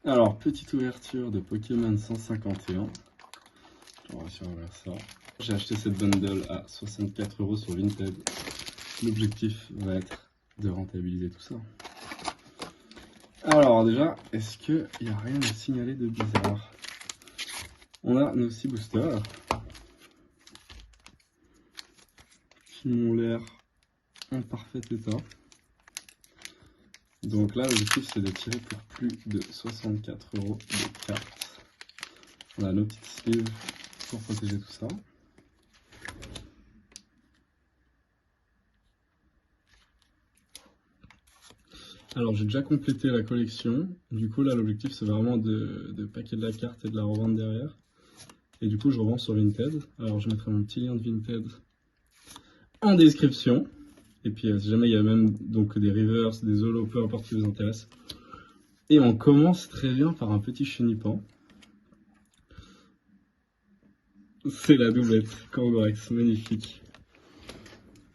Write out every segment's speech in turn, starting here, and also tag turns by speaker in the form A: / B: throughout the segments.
A: Alors, petite ouverture de Pokémon 151. On va réussir à ouvrir ça. J'ai acheté cette bundle à 64 € sur Vinted. L'objectif va être de rentabiliser tout ça. Alors déjà, est-ce qu'il n'y a rien à signaler de bizarre? On a nos 6 boosters qui m'ont l'air en parfait état. Donc là, l'objectif c'est de tirer pour plus de 64 € de cartes. On a nos petites sleeves pour protéger tout ça. Alors j'ai déjà complété la collection, du coup là l'objectif c'est vraiment de packer de la carte et de la revendre derrière. Et du coup je revends sur Vinted, alors je mettrai mon petit lien de Vinted en description. Et puis si jamais il y a même donc des reverse, des holos, peu importe ce qui vous intéresse. Et on commence très bien par un petit chenipan. C'est la doublette, Kangorex, magnifique.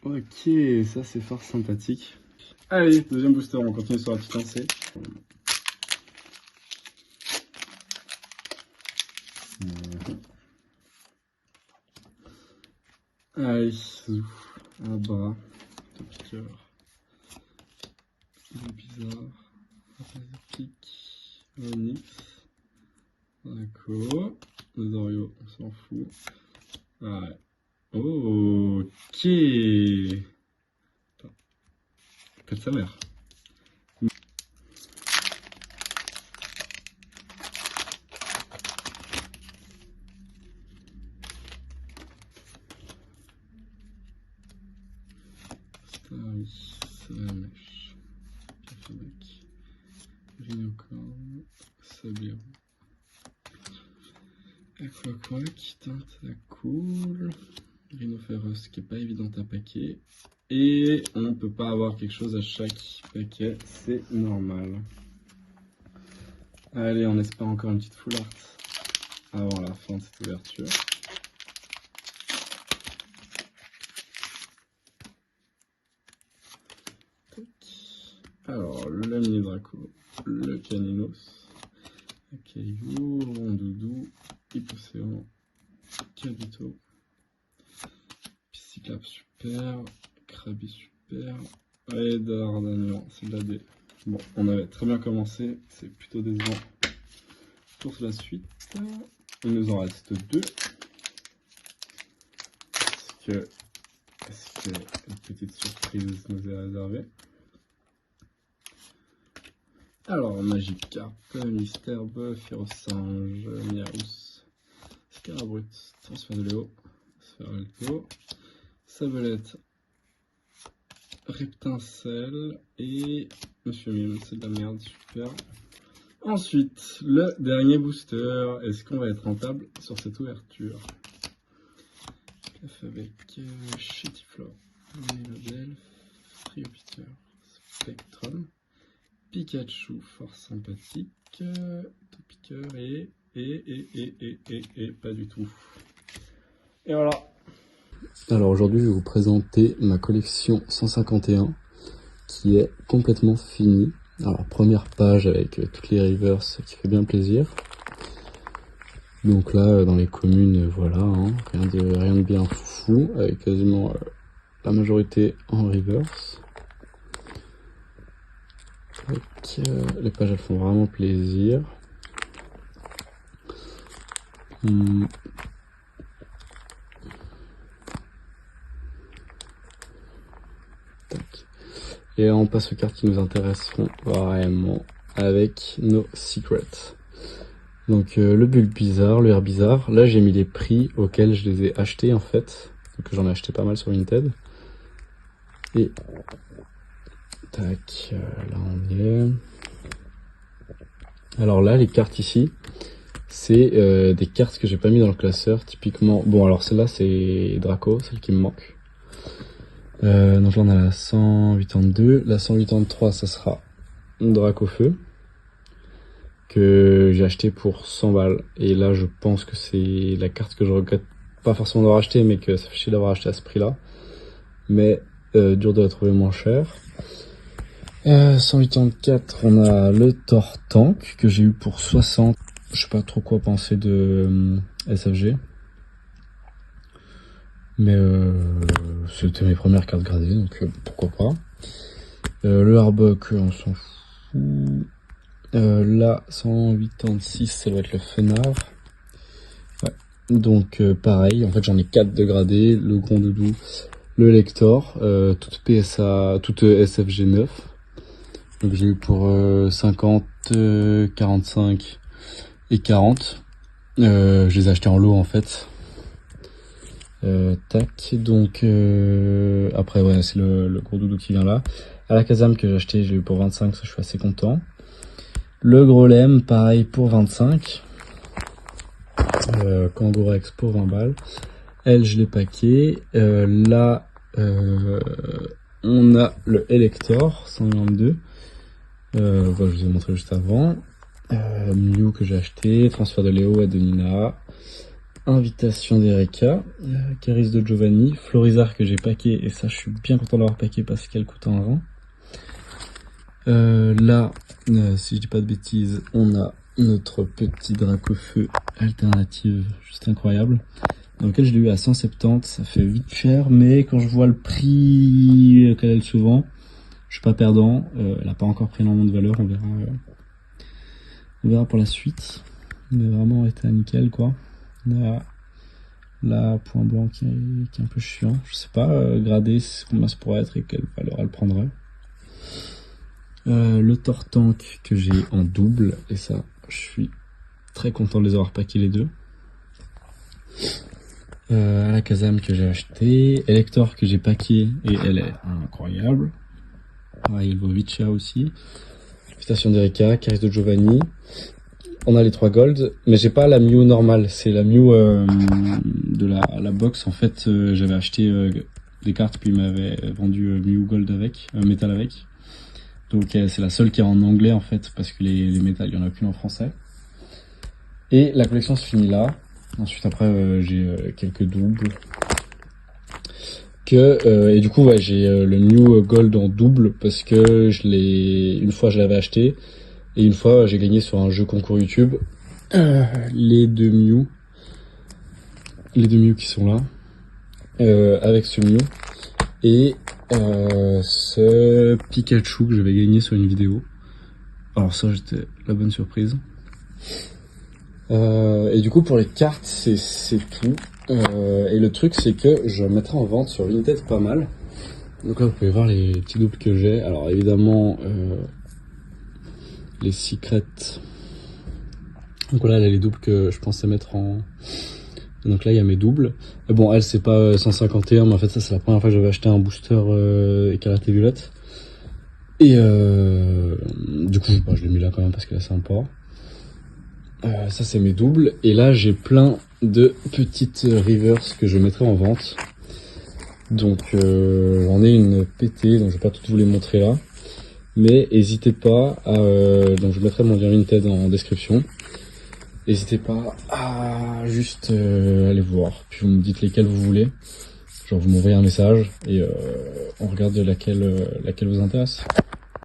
A: Ok, ça c'est fort sympathique. Allez, deuxième booster, on continue sur la petite lancée. Allez, zouf, un bras, deux piqueurs, deux bizarres, un pique, Onyx, Draco, le Dorio, on s'en fout. Ouais. Ok. Pète sa mère. Starry, Salamèche, Cafébec, Rhinocorn, Sablero, Aquaquack, Tentacool, Rhinophéros qui est pas évident à paquer. Et on ne peut pas avoir quelque chose à chaque paquet, c'est normal. Allez, on espère encore une petite full art avant la fin de cette ouverture. Alors, le mini Draco, le Caninos, le Caillou, Rondoudou, Hypocéan, Kabuto, Pisciclap super, Krabi super, et Dardanian, c'est de la D. Bon, on avait très bien commencé, c'est plutôt décevant pour la suite. Il nous en reste 2. Est-ce que une petite surprise nous est réservée? Alors, Magikarp, Mystherbe, Ferosinge, Miaus, Scarabrut, Transfert de Léo, Sphéralco, Sabelette, Reptincelle et Monsieur Mime, c'est de la merde, super. Ensuite, le dernier booster, est-ce qu'on va être rentable sur cette ouverture? Avec Chetiflor, Mélodel, Friopiter, Spectrum, Pikachu, fort sympathique, Topiqueur et pas du tout. Et voilà. Alors aujourd'hui je vais vous présenter ma collection 151 qui est complètement finie. Alors première page avec toutes les reverse qui fait bien plaisir. Donc là dans les communes voilà, hein, rien de bien fou avec quasiment la majorité en reverse. Les pages elles font vraiment plaisir. Et on passe aux cartes qui nous intéresseront vraiment avec nos secrets. Donc le Bulbizarre, le Herbizarre, là j'ai mis les prix auxquels je les ai achetés en fait. Donc j'en ai acheté pas mal sur Vinted. Et tac, là on est. Alors là les cartes ici, c'est des cartes que j'ai pas mis dans le classeur. Typiquement, bon alors celle-là c'est Draco, celle qui me manque. Donc là on a la 182, la 183 ça sera Dracofeu que j'ai acheté pour 100 balles et là je pense que c'est la carte que je regrette pas forcément d'avoir acheté mais que ça fait chier d'avoir acheté à ce prix là, mais dur de la trouver moins cher. 184, on a le Thor Tank que j'ai eu pour 60. Je sais pas trop quoi penser de SFG. Mais c'était mes premières cartes gradées, donc pourquoi pas. Le Harbuck, on s'en fout. Là, 186, ça doit être le Fenard. Ouais. Donc pareil, en fait j'en ai 4 de gradés. Le Grand Doudou, le Lector, toute PSA, toute SFG 9. Donc j'ai eu pour 50, 45 et 40. Je les ai achetés en lot en fait. Tac, donc après ouais c'est le Gros Doudou qui vient là. À la Kazam que j'ai acheté, j'ai eu pour 25, ça je suis assez content. Le Grolem, pareil pour 25. Kangourex pour 20 balles. Elle, je l'ai paqué. Là, on a le Elector, 192. Voilà, je vous ai montré juste avant. Mew que j'ai acheté. Transfert de Léo à de Nina. Invitation d'Erika. Caris de Giovanni. Florizard que j'ai paqué. Et ça, je suis bien content d'avoir paqué parce qu'elle coûte un rein. Là, si je dis pas de bêtises, on a notre petit Dracofeu alternative, juste incroyable, dans lequel je l'ai eu à 170, ça fait vite cher, mais quand je vois le prix qu'elle a souvent, je suis pas perdant. Elle a pas encore pris énormément de valeur, on verra pour la suite, mais vraiment état nickel quoi. Là, point blanc qui est un peu chiant, je sais pas gradé combien ça pourrait être et quelle valeur elle prendrait. Le Tortank que j'ai en double, et ça je suis très content de les avoir paqués les deux. À la Kazam que j'ai acheté, Elector que j'ai paqué et elle est incroyable. Pareil, il vaut 8 chats aussi. Invitation d'Erika, Caris de Giovanni. On a les 3 gold, mais j'ai pas la Mew normale, c'est la Mew de la box. En fait, j'avais acheté des cartes puis il m'avait vendu Mew gold avec, métal avec. Donc c'est la seule qui est en anglais en fait, parce que les métal, il n'y en a qu'une en français. Et la collection se finit là. Ensuite après j'ai quelques doubles. Et du coup ouais, j'ai le Mew Gold en double parce que une fois je l'avais acheté et une fois j'ai gagné sur un jeu concours YouTube les deux Mew qui sont là avec ce Mew et ce Pikachu que j'avais gagné sur une vidéo. Alors ça, j'étais la bonne surprise. Et du coup pour les cartes c'est tout. Et le truc c'est que je mettrai en vente sur Vinted pas mal. Donc là vous pouvez voir les petits doubles que j'ai. Alors évidemment les secrets. Donc voilà là, les doubles que je pensais mettre en. Donc là il y a mes doubles. Et bon elle c'est pas 151 mais en fait ça c'est la première fois que j'avais acheté un booster écarlate et violette. Et du coup je l'ai mis là quand même parce qu'elle est sympa. Ça c'est mes doubles et là j'ai plein de petites reverse que je mettrai en vente. Donc j'en ai une pétée, donc je vais pas toutes vous les montrer là, mais n'hésitez pas à donc je mettrai mon lien Vinted en description. N'hésitez pas à juste aller voir, puis vous me dites lesquelles vous voulez, genre vous m'envoyez un message et on regarde laquelle vous intéresse.